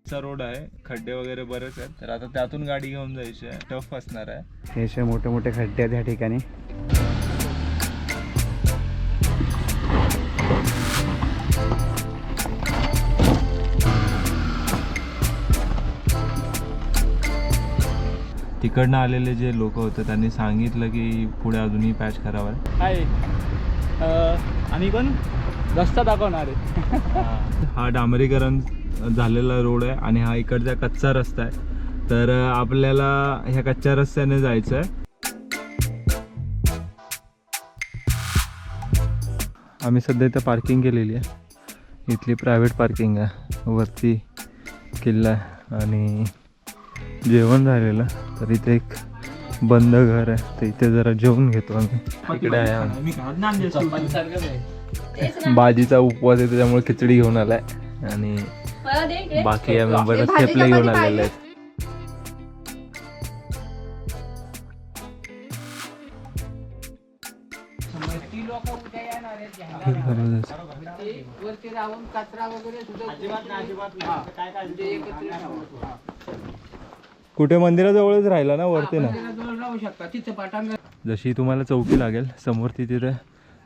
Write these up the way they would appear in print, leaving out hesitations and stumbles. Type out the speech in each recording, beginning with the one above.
चा रोड आहे, खड्डे वगैरे बरेच आहेत, तर आता त्यातून गाडी घेऊन जायची आहे. टफ असणार आहे. हे असे मोठे मोठे खड्डे आहेत या ठिकाणी. तिकडनं आलेले जे लोक होते त्यांनी सांगितलं की पुढे अजूनही पॅच खराब आहे. हाय, आम्ही पण रस्ता दाखवणार आहे. हा डांबरीकरण झालेला रोड आहे आणि हा इकडचा कच्चा रस्ता आहे, तर आपल्याला ह्या कच्च्या रस्त्याने जायचं आहे. आम्ही सध्या इथं पार्किंग केलेली आहे. इथली प्रायव्हेट पार्किंग आहे, वरती किल्ला आहे आणि जेवण झालेलं. तर इथे एक बंद घर आहे, तर इथे जरा जेवून घेतो आम्ही. इकडे आहे बाजीचा उपवास आहे, त्याच्यामुळे खिचडी घेऊन आलाय आणि बाकी या मेंबर थेपले घेऊन आलेले आहेत. कुठे मंदिराजवळच राहिला ना, वरती ना. जशी तुम्हाला चौकी लागेल समोर, ती तिथे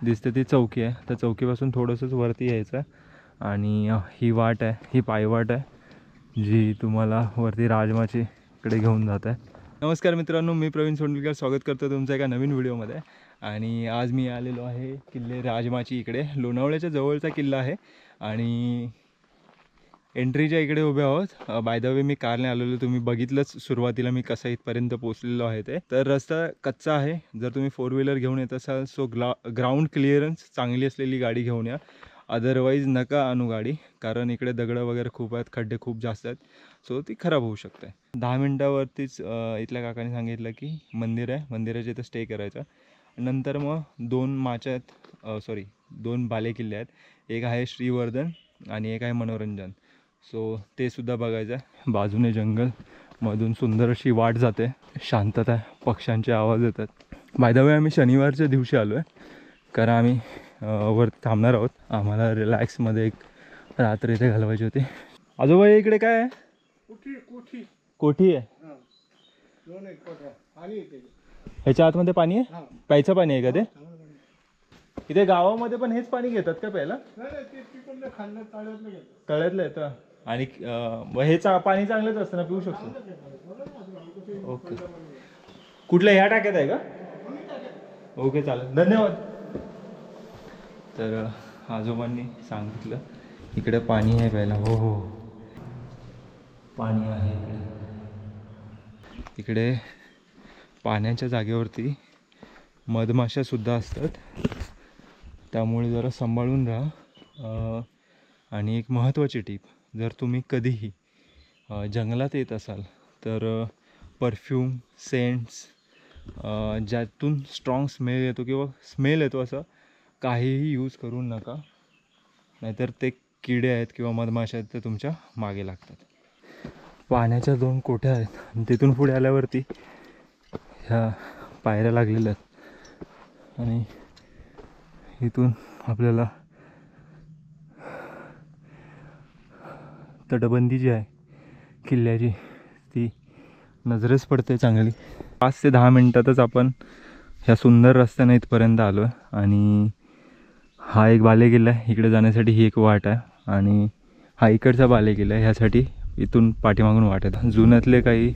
दिसते ती चौकी आहे. त्या चौकीपासून थोडंसंच वरती यायचं आणि ही वाट आहे, ही पायवाट आहे जी तुम्हाला वरती राजमाची इकडे घेऊन जात आहे. नमस्कार मित्रांनो, मी प्रवीण सोंडलकर स्वागत करतो तुमच्या एका नवीन व्हिडिओमध्ये. आणि आज मी आलेलो आहे किल्ले राजमाची इकडे. लोणावळ्याच्या जवळचा किल्ला आहे आणि एंट्रीच्या इकडे उभे आहोत. बाय द वे मी कारने आलेलो, तुम्ही बघितलंच सुरुवातीला मी कसा इथपर्यंत पोहोचलेलो आहे ते. तर रस्ता कच्चा आहे. जर तुम्ही 4 व्हीलर घेऊन येत असाल सो ग्राउंड क्लिअरन्स चांगली असलेली गाडी घेऊन या, अदरवाईज नका आणू गाडी, कारण इकडे दगडं वगैरे खूप आहेत, खड्डे खूप जास्त आहेत, सो ती खराब होऊ शकते. 10 मिनटावरतीच इथल्या काकाने सांगितलं की मंदिर आहे, मंदिराच्या इथं स्टे करायचं. नंतर मग 2 बालेकिल्ले आहेत. एक आहे श्रीवर्धन आणि एक आहे मनोरंजन, सो ते सुद्धा बघायचं आहे. बाजूने जंगल, मधून सुंदर अशी वाट जाते, शांतता आहे, पक्ष्यांचे आवाज येतात. बाय द वे आम्ही शनिवारच्या दिवशी आलो आहे, कारण आम्ही वर थांबणार आहोत. आम्हाला रिलॅक्समध्ये एक रात्र इथे घालवायची होती. आजोबा इकडे काय आहे? कोठी आहे. ह्याच्या आतमध्ये पाणी आहे, प्यायचं पाणी आहे का ते? इथे गावामध्ये पण हेच पाणी घेतात का प्यायला? तळ्यातलं येतं आणि हे पाणी चांगलंच असतं ना, पिऊ शकतो? ओके. कुठल्या ह्या टाक्यात आहे का? ओके, चालेल, धन्यवाद. तर आजोबांनी सांगितलं इकडे पाणी आहे प्यायला. हो हो, पाणी आहे इकडे. पाण्याच्या जागेवरती मधमाशासुद्धा असतात, त्यामुळे जरा सांभाळून राहा. आणि एक महत्त्वाची टीप, जर तुम्ही कधीही जंगलात येत असाल तर परफ्यूम, सेंट्स ज्यातून स्ट्रॉंग स्मेल येतो असं काहीही यूज करू नका, नाहीतर ते किडे आहेत किंवा मधमाशा आहेत ते तुमच्या मागे लागतात. पाण्याच्या 2 कोठ्या आहेत आणि तिथून पुढे आल्यावरती ह्या पायऱ्या लागलेल्या आहेत आणि इथून आपल्याला तटबंदी जी आहे किल्ल्याची ती नजरेस पडते चांगली. 5 ते 10 मिनटातच आपण ह्या सुंदर रस्त्याने इथपर्यंत आलो आहे. आणि हा एक बालेकिल्ला आहे, इकडे जाण्यासाठी ही एक वाट आहे आणि हा इकडचा बालेकिल्ला आहे, ह्यासाठी इथून पाठीमागून वाट आहे. जुन्यातले काही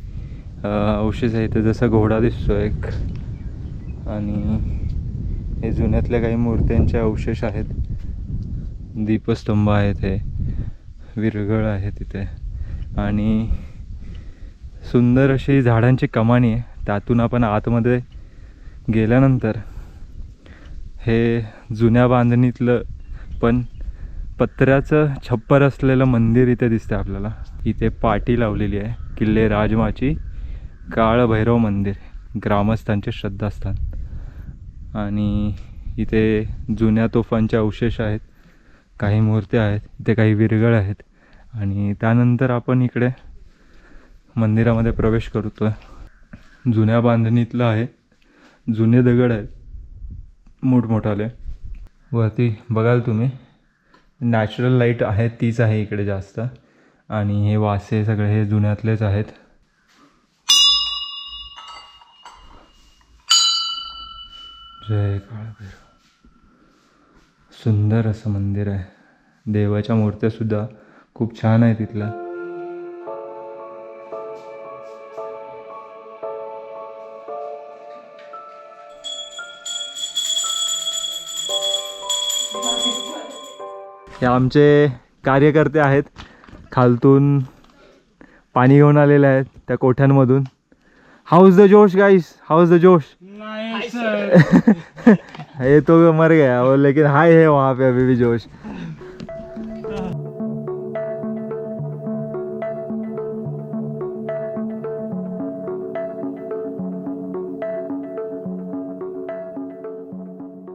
अवशेष आहेत, जसं घोडा दिसतो एक, आणि हे जुन्यातल्या काही मूर्त्यांचे अवशेष आहेत, दीपस्तंभ आहेत, हे विरगळ आहे तिथे, आणि सुंदर अशी झाडांची कमानी आहे. त्यातून आपण आतमध्ये गेल्यानंतर हे जुन्या बांधणीतलं पण पत्र्याचं छप्पर असलेलं मंदिर इथे दिसतं आपल्याला. इथे पाटी लावलेली आहे, किल्ले राजमाची काळभैरव मंदिर, ग्रामस्थांचे श्रद्धास्थान. आणि इथे जुन्या तोफांचे अवशेष आहेत, काही मूर्त्या आहेत, इथे काही विरगळ आहेत. आणि त्यानंतर आपण इकडे मंदिरामध्ये प्रवेश करतो आहे. जुन्या बांधणीतलं आहे, जुने दगड आहेत मोठमोठाले. वरती बघाल तुम्ही, नॅचरल लाईट आहे तीच आहे इकडे जास्त, आणि हे वासे सगळे हे जुन्यातलेच आहेत. जय काळभैरव. सुंदर असं मंदिर आहे. देवाच्या मूर्त्यासुद्धा खूप छान आहे तिथल्या. हे आमचे कार्यकर्ते आहेत, खालतून पाणी घेऊन आलेले आहेत त्या कोठ्यांमधून. हाउस द जोश गाइस, हाउस द जोश. ये तो मर गया वो, लेकिन हाय है वहाँ पे अभी भी जोश.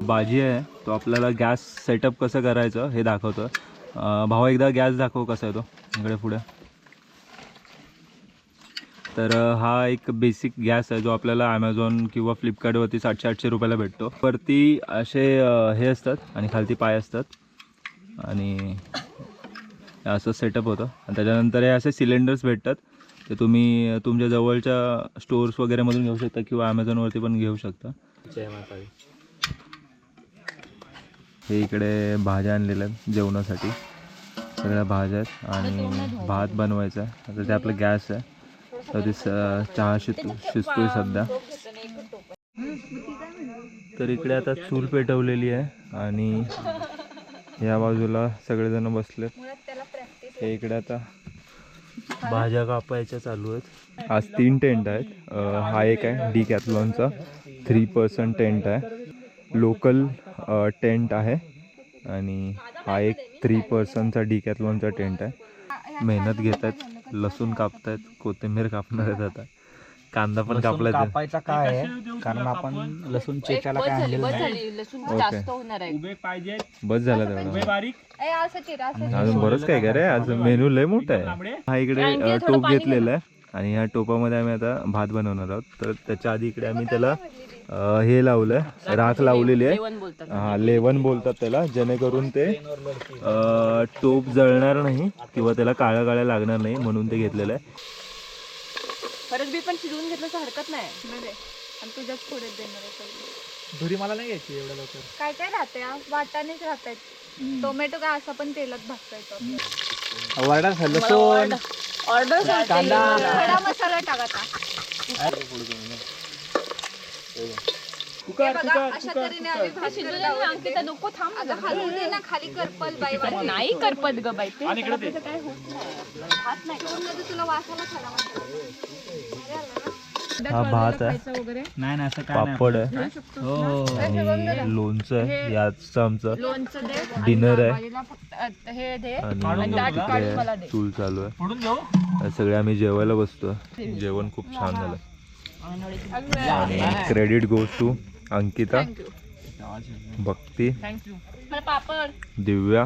बाजी आहे तो आपल्याला गॅस सेटअप कसं करायचं हे दाखवतो. भाऊ एकदा गॅस दाखव कसा आहे तो इकडे पुढे. तर हा एक बेसिक गॅस आहे जो आपल्याला ॲमेझॉन किंवा फ्लिपकार्टवरती 700-800 रुपयाला भेटतो. वरती असे हे असतात आणि खालती पाय असतात आणि असं सेटअप होतं. आणि त्याच्यानंतर हे असे सिलेंडर्स भेटतात ते तुम्ही तुमच्या जवळच्या स्टोर्स वगैरेमधून घेऊ शकता किंवा ॲमेझॉनवरती पण घेऊ शकता. जय माता दी. हे इकडे भाज्या आणलेल्या आहेत जेवणासाठी, सगळ्या भाज्या आहेत आणि भात बनवायचा आहे. आता ते आपलं गॅस आहे तर ते चहा शिजतोय सध्या. तर इकडे आता चूल पेटवलेली आहे आणि या बाजूला सगळेजण बसलेत. हे इकडे आता भाज्या कापायच्या चालू आहेत. आज 3 टेंट आहेत. हा एक आहे डिकॅथलॉनचा 3% टेंट आहे. लोकल टेंट आहे आणि हा एक 3% डिकॅथलॉनचा टेंट आहे. मेहनत घेत आहेत, लसूण कापतायत, कोथिंबीर कापणार आहेत, आता कांदा पण कापलाय. कापायचा काय आहे कारण आपण लसूण चेचायला काय आणलेलं नाही. बस झालं तेवढं. अजून बरंच काय काय रे, आज मेनू लय मोठा आहे. हा इकडे टोप घेतलेला आहे आणि ह्या टोपामध्ये आम्ही आता भात बनवणार आहोत. तर त्याच्या आधी इकडे आम्ही त्याला हे लावलं, राख लावलेली आहे. हा, लेवन बोलतात त्याला, जेणेकरून ते टोप जळणार नाही किंवा त्याला काळ्या काळ्या लागणार नाही म्हणून ते घेतलेलं आहे. परत बी पण शिजवून घेतलं तर हरकत नाही. आणि तुझ्याच पुढे देणार आहे. धुरी मला नाही घ्यायची एवढ्या लवकर. काय काय राहते वाटाणेच राहतात. टोमॅटो काय असं पण तेलात भाजता वरडा लसूण ऑर्डर कांदा खडा मसाला टाकायचा. अशा तऱ्हेने आम्ही भाजी अंकिता नको थांब, अगं हलवू दे ना खाली. करपल बाई नाही करपत ग बाई, ते काय होत भात नाही तुला वासाला खडा मसाला. हा भात आहे, नाही असं काय पापड आहे हो आणि लोणचं आहे. याचं आमचं लोणचं दे, डिनर आहे फक्त हे दे आणि इकडे चूल चालू आहे. सगळे आम्ही जेवायला बसतो. जेवण खूप छान झालं आणि क्रेडिट गोज टू अंकिता, भक्ती, दिव्या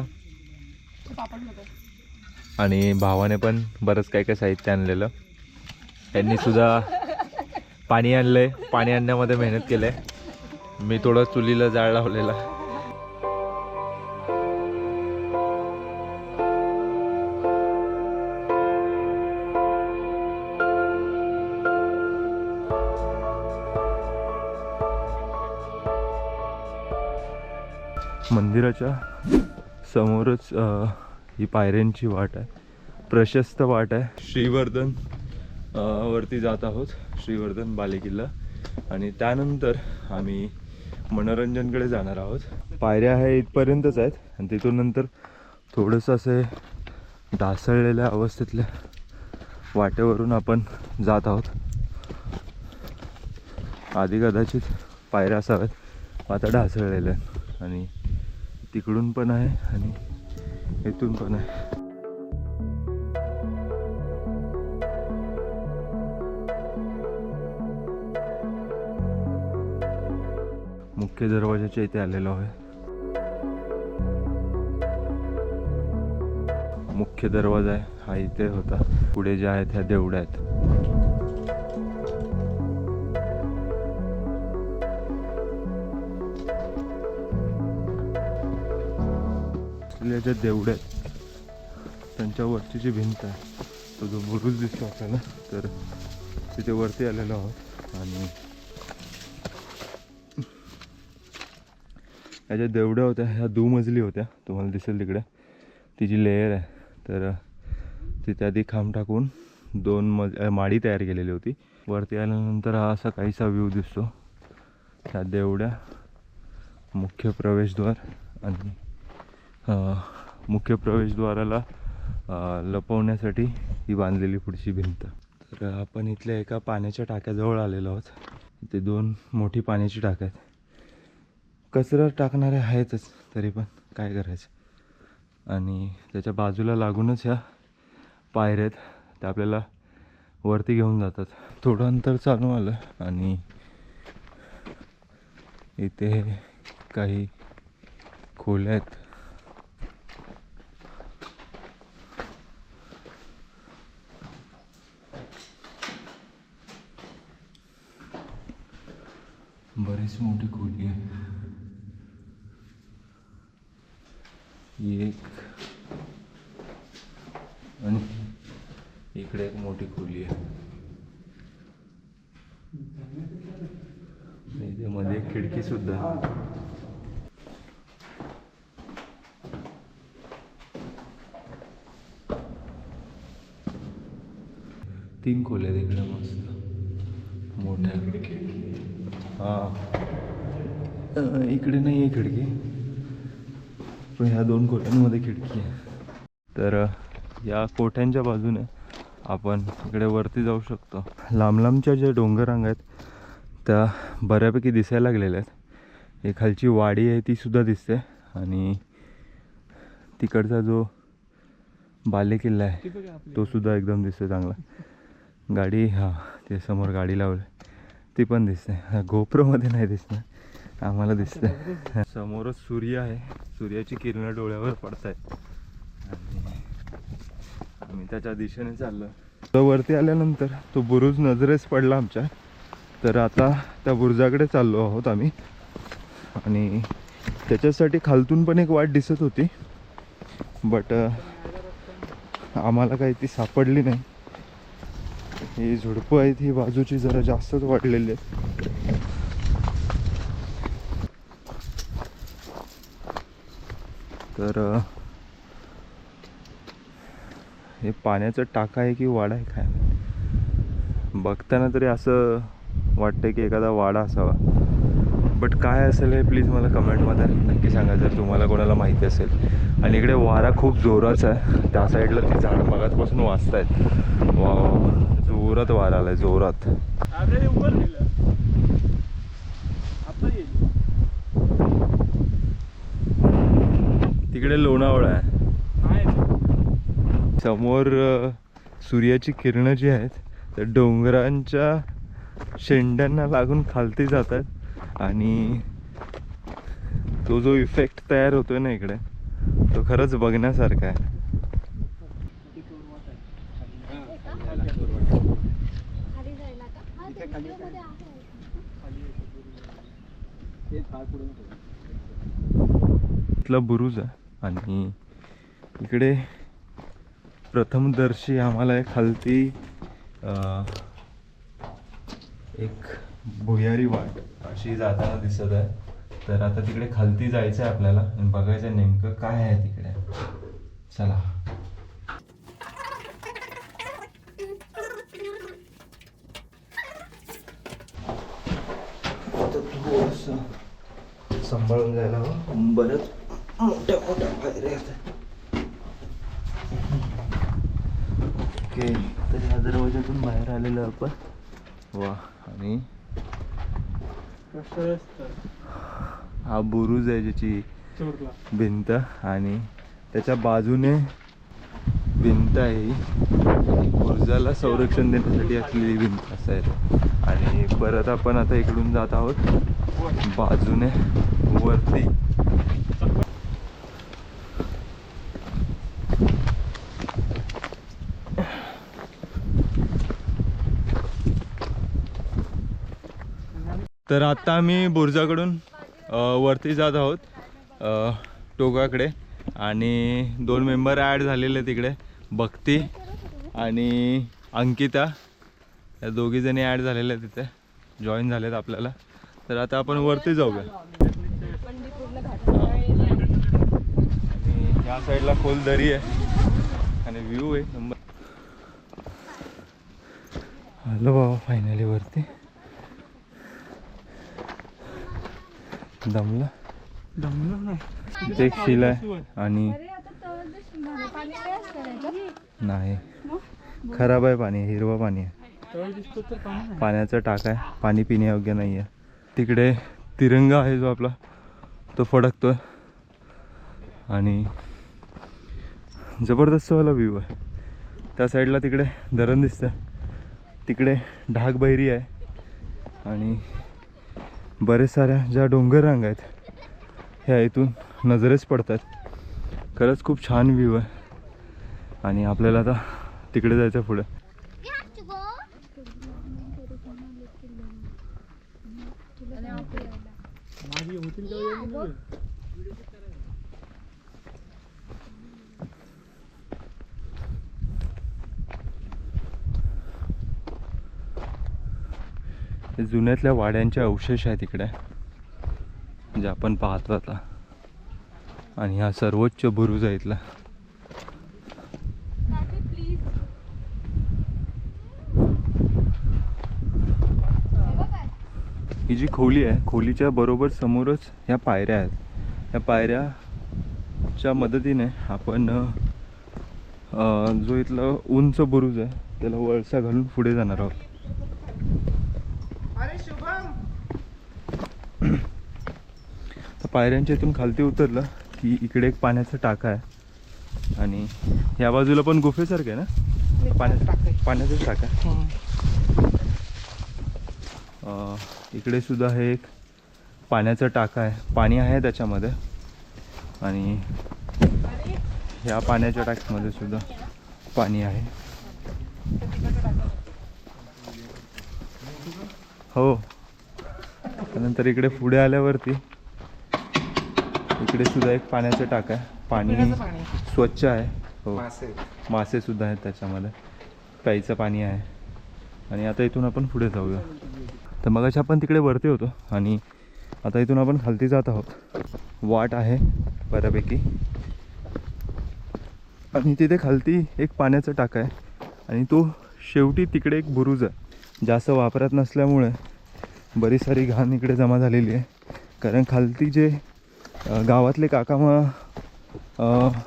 आणि भावाने पण बरंच काय काय साहित्य आणलेलं. त्यांनी सुद्धा पाणी आणलंय, पाणी आणण्यामध्ये मेहनत केलंय. मी थोडं चुलीला जाळ लावलेला. मंदिराच्या समोरच ही पायऱ्यांची वाट आहे, प्रशस्त वाट आहे. श्रीवर्धन वरती जात आहोत, श्रीवर्धन बालेकिल्ला, आणि त्यानंतर आम्ही मनोरंजनकडे जाणार आहोत. पायऱ्या आहे इथपर्यंतच आहेत आणि तिथून नंतर थोडंसं असे ढासळलेल्या अवस्थेतल्या वाटेवरून आपण जात आहोत. आधी कदाचित पायऱ्या असाव्यात, आता ढासळलेल्या आहेत आणि तिकडून पण आहे आणि इथून पण आहे. मुख्य दरवाजाच्या इथे आलेलो आहे. मुख्य दरवाजा आहे हा इथे होता. पुढे ज्या आहेत ह्या देवड्या आहेत. ज्या देवड्या आहेत त्यांच्या वरची जी भिंत आहे तो जो बुरुज दिसतो आपल्याला, तर तिथे वरती आलेलो आहोत. आणि ह्या ज्या देवड्या होत्या ह्या दुमजली होत्या, तुम्हाला दिसेल तिकडे ती जी लेयर आहे. तर तिथे आधी खांब टाकून 2 माडी तयार केलेली होती. वरती आल्यानंतर हा असा काहीसा व्ह्यू दिसतो. ह्या देवड्या, मुख्य प्रवेशद्वार आणि मुख्य प्रवेशद्वाराला लपवण्यासाठी ही बांधलेली पुढची भिंत. तर आपण इथल्या एका पाण्याच्या टाक्याजवळ आलेलो आहोत. इथे 2 मोठी पाण्याची टाक्या आहेत. कचरा टाकणारे आहेतच, तरी पण काय करायचं. आणि त्याच्या बाजूला लागूनच ह्या पायऱ्या आहेत, त्या आपल्याला वरती घेऊन जातात. थोडं अंतर चालू आलं आणि इथे काही खोल्या आहेत. बरीच मोठी खोली आहे. एक आणि इकडे एक मोठी खोली आहे. इथे मध्ये एक खिडकी सुद्धा आहे. तीन खोल्या आहेत इकडे मस्त मोठ्या. इकडे नाही आहे खिडकी, पण ह्या 2 कोठ्यांमध्ये खिडकी आहे. तर या कोठ्यांच्या बाजूने आपण इकडे वरती जाऊ शकतो. लांब लांबच्या ज्या डोंगररांगा आहेत त्या बऱ्यापैकी दिसायला लागलेल्या आहेत. एक खालची वाडी आहे ती सुद्धा दिसते. आणि तिकडचा जो बालेकिल्ला आहे तो सुद्धा एकदम दिसतो चांगला. गाडी ते समोर गाडी लावली ती पण दिसते. गोप्रोमध्ये नाही दिसणार, आम्हाला दिसतंय. समोरच सूर्य आहे, सूर्याची किरणं डोळ्यावर पडत आहेत आणि आम्ही त्याच्या दिशेने चाललो. तो वरती आल्यानंतर तो बुरुज नजरेस पडला आमच्या. तर आता त्या बुरुजाकडे चाललो आहोत आम्ही. आणि त्याच्यासाठी खालतून पण एक वाट दिसत होती, बट आम्हाला काही ती सापडली नाही. ही झुडपं आहेत ही बाजूची जरा जास्तच वाढलेली आहेत. तर हे पाण्याचं टाका आहे की वाडा आहे काय, बघताना तरी असं वाटतं की एखादा वाडा असावा. बट काय असेल हे प्लीज मला कमेंटमध्ये नक्की सांगा जर तुम्हाला कोणाला माहिती असेल. आणि इकडे वारा खूप जोराचा आहे. त्या साईडला ती झाडं मगाचपासून वाजत आहेत. वा, जोरात वारा आलाय, जोरात. तिकडे लोणावळा आहे. समोर सूर्याची किरणं जी आहेत त्या डोंगरांच्या शेंड्यांना लागून खालती जातात आणि तो जो इफेक्ट तयार होतोय ना इकडे, तो खरंच बघण्यासारखा आहे. इथला बुरुज आहे आणि इकडे प्रथमदर्शी आम्हाला खालती एक भुयारी वाट अशी जाताना दिसत आहे. तर आता तिकडे खालती जायचं आहे आपल्याला आणि बघायचं नेमकं काय आहे तिकडे. चला. सांभाळून जायला हवं, बरंच मोठ्या मोठ्या पायऱ्या आहेत. ओके, तर ह्या दरवाजातून बाहेर आलेलो आपण. वा, आणि हा बुरुज आहे ज्याची भिंत आणि त्याच्या बाजूने भिंत आहे. बुरुजाला संरक्षण देण्यासाठी असलेली भिंत असं आहे. आणि परत आपण आता इकडून जात आहोत बाजूने वरती. तर आता आम्ही बुरुजाकडून वरती जात आहोत टोकाकडे. आणि 2 मेंबर ॲड झालेले तिकडे भक्ती आणि अंकिता या दोघीजणी ॲड झालेल्या तिथे जॉईन झालेत आपल्याला. तर आता आपण वरती जाऊया. आणि या साईडला खोल दरी आहे आणि व्ह्यू एक नंबर. आलो बाबा फायनली वरती. दमला एक शिला आहे आणि नाही खराब आहे पाणी, हिरवं पाणी आहे, पाण्याचा टाका आहे, पाणी पिण्यायोग्य नाही आहे. तिकडे तिरंगा आहे जो आपला तो फडकतोय आणि जबरदस्त वाला व्ह्यू आहे. त्या साईडला तिकडे धरण दिसतं, तिकडे ढाकबैरी आहे आणि बरेच साऱ्या ज्या डोंगर रांगा आहेत ह्या इथून नजरेच पडतात. खरंच खूप छान व्ह्यू आहे आणि आपल्याला आता तिकडे जायचं पुढे. जुन्यातल्या वाड्यांचे अवशेष आहेत इकडे जे आपण पाहतो आता. आणि हा सर्वोच्च बुरुज आहे इथला. ही जी खोली आहे, खोलीच्या बरोबर समोरच ह्या पायऱ्या आहेत. ह्या पायऱ्याच्या मदतीने आपण जो इथला उंच बुरुज आहे त्याला वळसा घालून पुढे जाणार आहोत. पायऱ्यांच्या इथून खालती उतरलं की इकडे एक पाण्याचा टाका आहे आणि या बाजूला पण गुफेसारखं आहे ना, पाण्याचाच टाका. इकडे सुद्धा हे एक पाण्याचा टाका आहे, पाणी आहे त्याच्यामध्ये आणि ह्या पाण्याच्या टाक्यामध्ये सुद्धा पाणी आहे. हो, त्यानंतर इकडे पुढे आल्यावरती इकडे सुद्धा एक पाण्याचा टाका आहे, पाणी स्वच्छ आहे. हो, मासे सुद्धा आहेत त्याच्यामध्ये, प्यायचं पाणी आहे. आणि आता इथून आपण पुढे जाऊया. तर मगाशी आपण तिकडे वरती होतो आणि आता इथून आपण खालती जात आहोत. वाट आहे बऱ्यापैकी आणि तिथे खालती एक पाण्याचा टाका आहे आणि तो शेवटी तिकडे एक बुरुज आहे. जास्त वापरात नसल्यामुळे बरीच सारी घाण इकडे जमा झालेली आहे. कारण खालती जे गावातले काका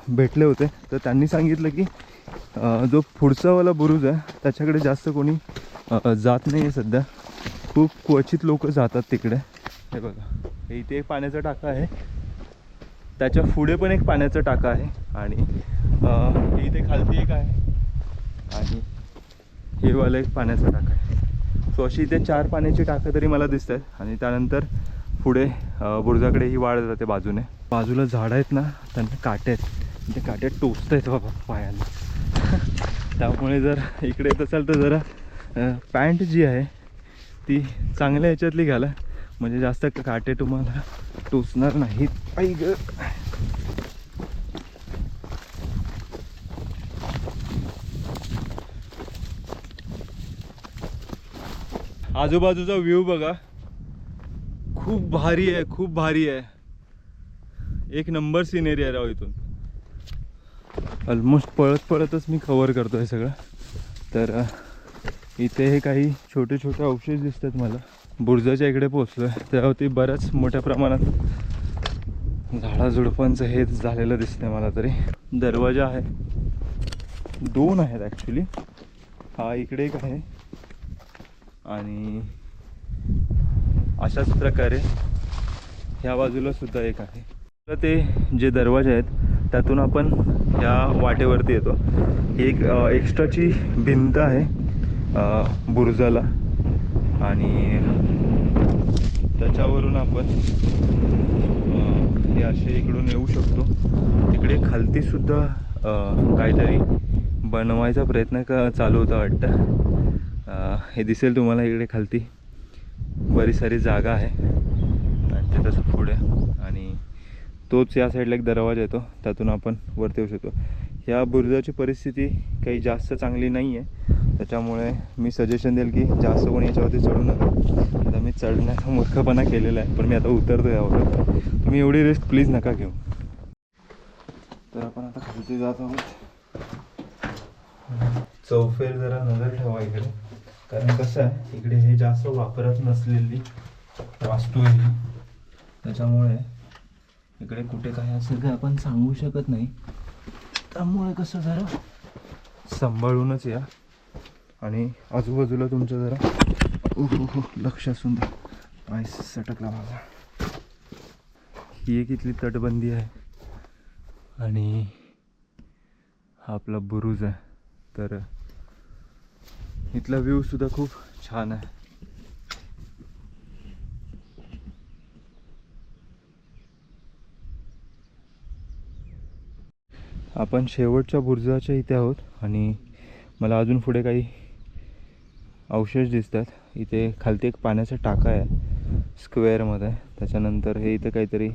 भेटले होते तर त्यांनी सांगितलं की जो पुढचावाला बुरुज आहे त्याच्याकडे जास्त कोणी जात नाही आहे सध्या. खूप क्वचित लोक जातात तिकडे. हे बघा, इथे एक पाण्याचा टाका आहे, त्याच्या पुढे पण एक पाण्याचा टाका आहे आणि इथे खालती एक आहे आणि हे वाला एक पाण्याचा टाका आहे. सो अशी इथे 4 पाण्याची टाकं तरी मला दिसत आहेत. आणि त्यानंतर पुढे बुरुजाकडे ही वाढ जाते बाजूने. बाजूला झाडं आहेत ना, त्यांना काटे आहेत, ते काटे टोचत आहेत बाबा पायांना. त्यामुळे जर इकडे येत असाल तर जरा पॅन्ट जी आहे ती चांगल्या ह्याच्यातली घाला, म्हणजे जास्त काटे तुम्हाला टोचणार नाहीत. आई ग, आजूबाजूचा व्ह्यू बघा, खूप भारी आहे, खूप भारी आहे. एक नंबर सिनेरी आहे राव. इथून ऑलमोस्ट पळतच मी कव्हर करतोय सगळं. तर इथे हे काही छोटे छोटे अवशेष दिसतात मला. बुरुजाच्या इकडे पोचलोय त्यावरती बऱ्याच मोठ्या प्रमाणात झाडाझुडपांचं हे झालेलं दिसतंय मला तरी. दरवाजा आहे, 2 आहेत ॲक्च्युली. हा इकडे एक आहे आणि अशाच प्रकारे ह्या बाजूला सुद्धा एक आहे. तर ते जे दरवाजे आहेत त्यातून आपण ह्या वाटेवरती येतो. एक एक्स्ट्राची भिंत आहे बुरुजाला आणि त्याच्यावरून आपण हे असे इकडून येऊ शकतो. तिकडे खालती सुद्धा काहीतरी बनवायचा प्रयत्न चालू होता वाटतं. हे दिसेल तुम्हाला इकडे खालती बरीच सारी जागा आहे आणि ते तसं पुढे आणि तोच या साईडला एक दरवाजा येतो, त्यातून आपण वरती येऊ शकतो. ह्या बुरुजाची परिस्थिती काही जास्त चांगली नाही आहे, त्याच्यामुळे मी सजेशन देईल की जास्त कोणी याच्यावरती चढू नका. आता मी चढण्याचा मूर्खपणा केलेला आहे, पण मी आता उतरतो यावर. तुम्ही एवढी रिस्क प्लीज नका घेऊ. तर आपण आता खालती जात आहोत. चौफेर जरा नजर ठेवा इकडे, कारण कसं आहे इकडे हे जास्त वापरत नसलेली वास्तू आहे, त्याच्यामुळे इकडे कुठे काय असेल ते आपण सांगू शकत नाही. त्यामुळे कसं जरा सांभाळूनच या आणि आजूबाजूला तुमच्या जरा लक्ष असून द्या. पाय सटकला माझा. ही एक इथली तटबंदी आहे आणि हा आपला बुरुज आहे. तर इथला व्ह्यू सुद्धा खूप छान आहे. आपण शेवटच्या बुरुजाच्या इथे आहोत आणि मला अजून पुढे काही अवशेष दिसतात. इथे खालती एक पाण्याचा टाका आहे स्क्वेअरमध्ये. त्याच्यानंतर हे इथं काहीतरी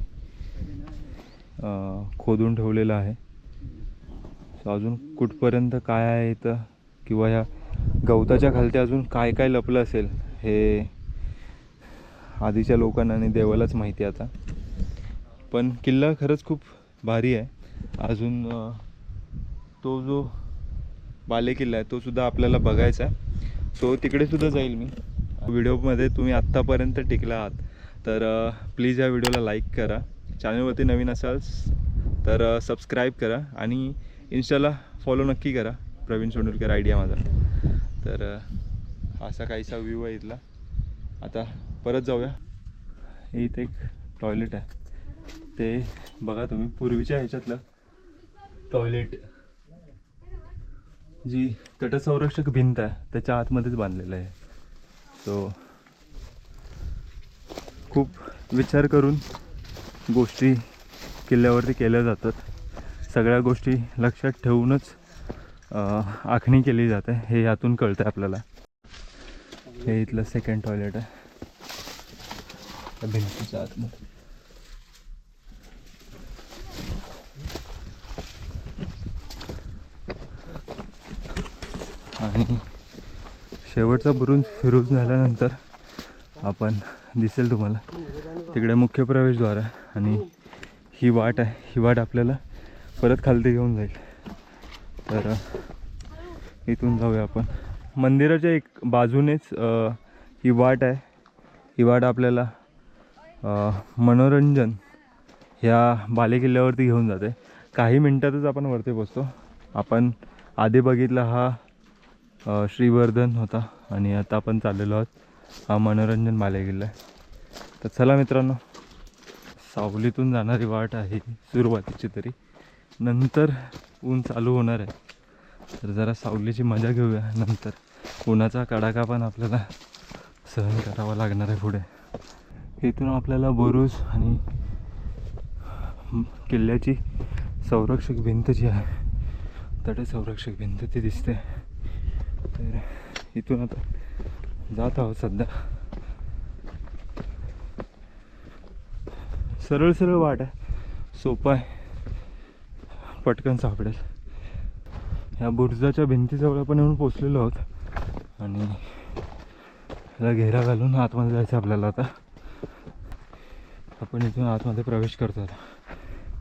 खोदून ठेवलेलं आहे. अजून कुठपर्यंत काय आहे इथं किंवा ह्या गवताच्या खालती अजून काय काय लपलं असेल हे आधीच्या लोकांना आणि देवालाच माहिती आता. पण किल्ला खरंच खूप भारी आहे. अजून तो जो बालेकिल्ला आहे तो सुद्धा आपल्याला बघायचा आहे. तो तिकडे सुद्धा जाईल मी. व्हिडिओमध्ये तुम्ही आत्तापर्यंत टिकला आहात तर प्लीज या व्हिडिओला लाईक करा. चॅनलवरती नवीन असाल तर सबस्क्राईब करा आणि इन्स्टाला फॉलो नक्की करा. प्रवीण सोंडुलकर आयडिया माझा. तर असा काहीसा व्ह्यू आहे इथला. आता परत जाऊया. इथे एक टॉयलेट आहे, ते बघा तुम्ही. पूर्वीच्या ह्याच्यातलं टॉयलेट जी तटसंरक्षक भिंत आहे त्याच्या आतमध्येच बांधलेलं आहे. सो खूप विचार करून गोष्टी किल्ल्यावरती केल्या जातात. सगळ्या गोष्टी लक्षात ठेवूनच आखणी केली जाते हे यातून कळतं आपल्याला. हे इथलं सेकंड टॉयलेट आहे त्या भिंतीच्या आतमध्ये. आणि शेवटचा बुरुज फिरून झाल्यानंतर आपण दिसेल तुम्हाला तिकडे मुख्य प्रवेशद्वार आहे आणि ही वाट आहे. ही वाट आपल्याला परत खालती घेऊन जाईल. तर इथून जाऊया आपण. मंदिराच्या एक बाजूनेच ही वाट आहे. ही वाट आपल्याला मनोरंजन ह्या बालेकिल्ल्यावरती घेऊन जाते. काही मिनटातच आपण वरती पोचतो. आपण आधी बघितला हा श्रीवर्धन होता आणि आता आपण चाललेलो आहोत हा मनोरंजन बालेकिल्ला आहे. तर चला मित्रांनो, सावलीतून जाणारी वाट आहे सुरुवातीची तरी. नंतर ऊन चालू होणार आहे तर जरा सावलीची मजा घेऊया. नंतर उन्हाचा कडाका पण आपल्याला सहन करावा लागणार आहे पुढे. इथून आपल्याला बुरुज आणि किल्ल्याची संरक्षक भिंत जी आहे तटसंरक्षक भिंत ती दिसते. तर इथून आता जात आहोत. सध्या सरळ सरळ वाट आहे, सोपं आहे, पटकन सापडेल. ह्या बुरुजाच्या भिंतीजवळ आपण येऊन पोचलेलो आहोत आणि ह्याला घेरा घालून आतमध्ये जायचं आपल्याला. आता आपण इथून आतमध्ये प्रवेश करतो आता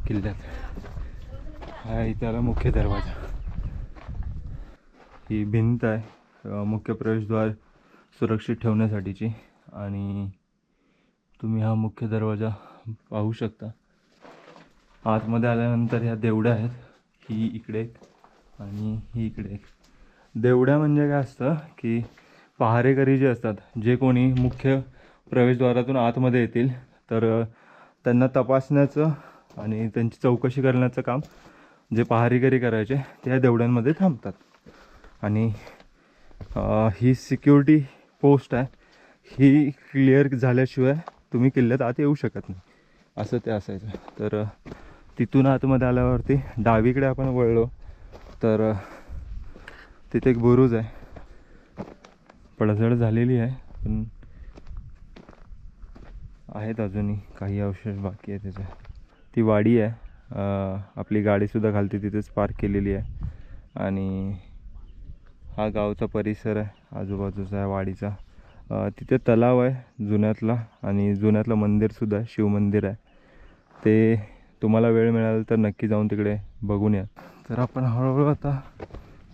किल्ल्यात. हा इथला मुख्य दरवाजा. ही भिंत आहे मुख्य प्रवेशद्वार सुरक्षित ठेवण्यासाठीची आणि तुम्ही हा मुख्य दरवाजा पाहू शकता. आतमध्ये आल्यानंतर ह्या देवड्या आहेत. ही इकडे एक आणि ही इकडे एक. देवड्या म्हणजे काय असतं की पहारेकरी जे असतात, जे कोणी मुख्य प्रवेशद्वारातून आतमध्ये येतील तर त्यांना तपासण्याचं आणि त्यांची चौकशी करण्याचं काम जे पहारेकरी करायचे त्या देवड्यांमध्ये थांबतात. आणि ही सिक्युरिटी पोस्ट आहे. ही क्लिअर झाल्याशिवाय तुम्ही किल्ल्यात आत येऊ शकत नाही, असं ते असायचं. तर तिथून आतमध्ये आल्यावरती डावीकडे आपण वळलो तर तिथे एक बुरुज आहे. पडझड झालेली आहे पण आहेत अजूनही काही अवशेष बाकी आहे त्याचे. ती वाडी आहे आपली गाडीसुद्धा खालती तिथेच पार्क केलेली आहे. आणि हा गावचा परिसर आहे आजूबाजूचा आहे वाडीचा. तिथे तलाव आहे जुन्यातला आणि जुन्यातलं मंदिरसुद्धा आहे, शिवमंदिर आहे. ते तुम्हाला वेळ मिळाला तर नक्की जाऊन तिकडे बघून या. तर आपण हळूहळू आता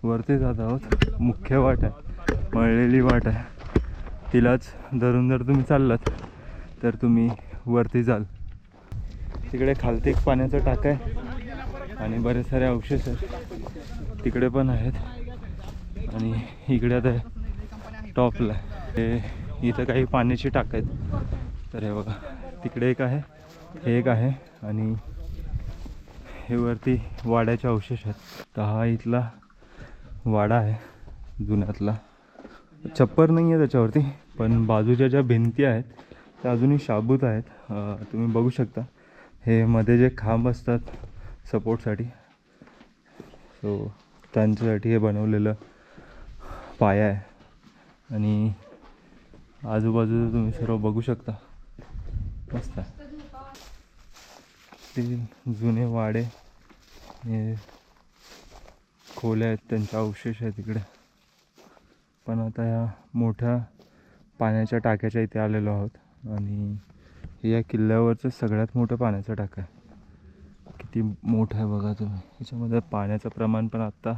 वरती जात आहोत. मुख्य वाट आहे, मळलेली वाट आहे, तिलाच धरून जर तुम्ही चाललात तर तुम्ही वरती जाल. तिकडे खालती एक पाण्याचा टाका आहे आणि बरेच सारे अवशेष आहेत तिकडे पण आहेत. आणि इकडे आता टॉपला हे इथं काही पाण्याची टाकं आहेत. तर हे बघा तिकडे एक आहे, हे एक आहे आणि हे वरती वाड्याचे अवशेष आहेत. तर हा इथला वाडा आहे जुन्यातला. छप्पर नाही आहे त्याच्यावरती, पण बाजूच्या ज्या भिंती आहेत त्या अजूनही शाबूत आहेत. तुम्ही बघू शकता हे मध्ये जे खांब असतात सपोर्टसाठी, सो त्यांच्यासाठी हे बनवलेलं पाया आहे. आणि आजूबाजूला तुम्ही सर्व बघू शकता, मस्त आहे. ते जुने वाडे हे खोल्या आहेत त्यांचा अवशेष आहे तिकडे. पण आता या मोठ्या पाण्याच्या टाक्याच्या इथे आलेलो आहोत आणि हे या किल्ल्यावरचं सगळ्यात मोठं पाण्याचं टाकं आहे. किती मोठं आहे बघा तुम्ही. याच्यामध्ये पाण्याचं प्रमाण पण आत्ता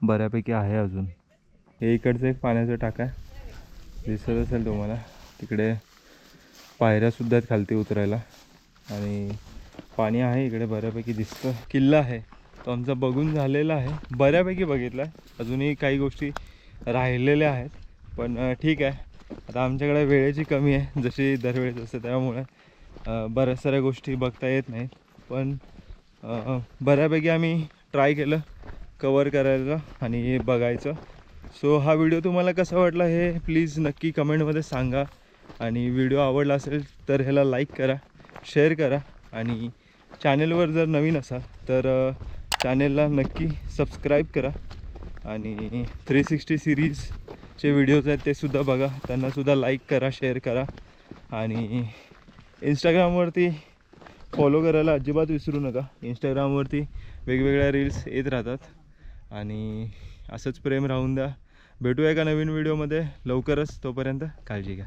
बऱ्यापैकी आहे अजून. हे इकडचं एक पाण्याचं टाकं आहे, दिसत असेल तुम्हाला. तिकडे पायऱ्यासुद्धा आहेत खालती उतरायला आणि पाणी आहे इकडे बऱ्यापैकी दिसतं. किल्ला आहे तो आमचा बघून झालेला आहे, बऱ्यापैकी बघितला आहे. अजूनही काही गोष्टी राहिलेल्या आहेत, पण ठीक आहे. आता आमच्याकडे वेळेची कमी आहे जशी दरवेळेस असते, त्यामुळे बऱ्याच साऱ्या गोष्टी बघता येत नाहीत. पण बऱ्यापैकी आम्ही ट्राय केलं कवर करायला आणि बघायचं. सो हा व्हिडिओ तुम्हाला कसा वाटला हे प्लीज नक्की कमेंटमध्ये सांगा. आणि व्हिडिओ आवडला असेल तर ह्याला लाईक करा, शेअर करा आणि चॅनेलवर जर नवीन असाल तर चॅनेलला नक्की सबस्क्राईब करा. आणि 360 सिरीजचे व्हिडिओज आहेत ते सुद्धा बघा, त्यांनासुद्धा लाईक करा, शेअर करा. आणि इंस्टाग्रामवरती फॉलो करायला अजिबात विसरू नका. इंस्टाग्रामवरती वेगवेगळ्या रील्स येत राहतात आणि असंच प्रेम राहून द्या. भेटूया एका नवीन व्हिडिओमध्ये लवकरच. तोपर्यंत काळजी घ्या.